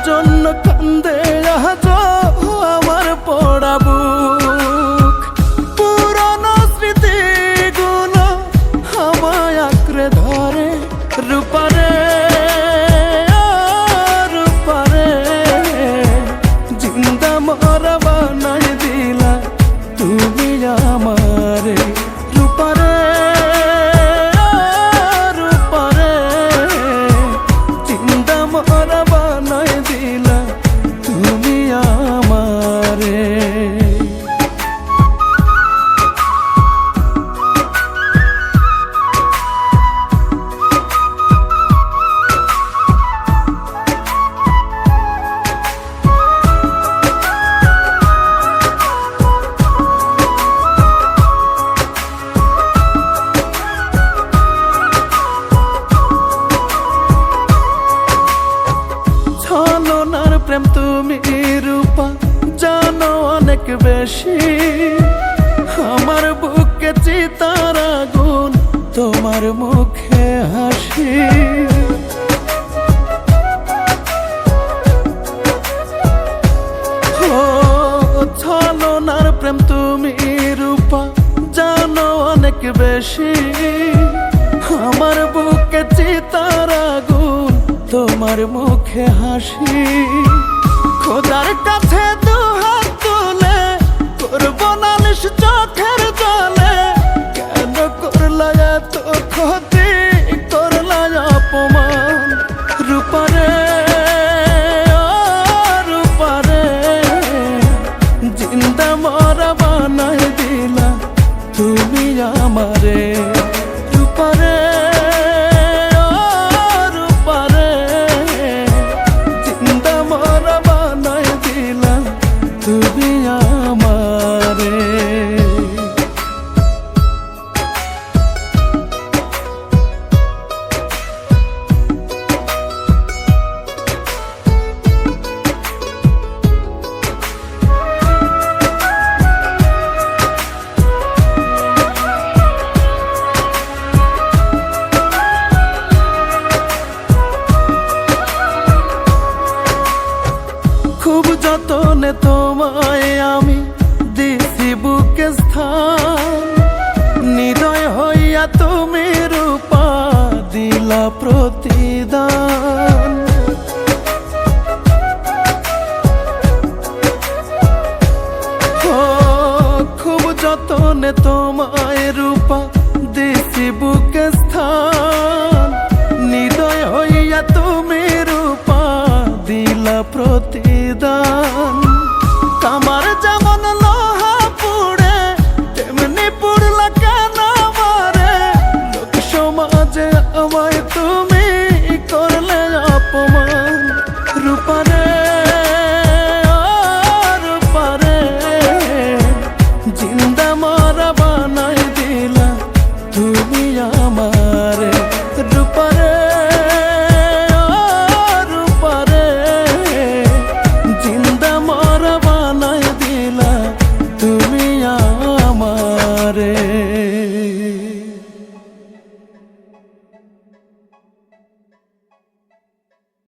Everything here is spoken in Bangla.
জন্য কান্দে আজ আমার পোড়া বুক। পুরনো স্মৃতিগুলো আমায় আঁকড়ে ধরে, রূপারে রূপারে জিন্দা মরা বানাই দিলা তুমি আমারে। রূপারে রূপারে জিন্দা মরা বানাই দিলা তুমি আমারে। ছলনার প্রেম তুমি রূপা জানো অনেক বেশি, আমার বুকে চিতার আগুন তোমার মুখে হাসি। ও ছলনার প্রেম তুমি রূপা জানো অনেক বেশি, আমার বুকে চিতার আগুন তোমার মুখে হাসি। খোদার কাছে দুহাত তুলে করব নালিশ চোখের জলে, কেন করলা এত ক্ষতি, করলা অপমান। রূপারে রূপারে জিন্দা মরা বানাই দিলা তুমি আমারে। রূপারে তুমি আমারে। খুব যতনে তোমায় আমি দিছি বুকে স্থান, হৃদয় হইয়া তুমি রূপা দিলা প্রতিদান। খুব যতনে তোমায় রূপা দিছি বুকে স্থান, হৃদয় হইয়া তুমি রূপা দিলা প্রতিদান। কামার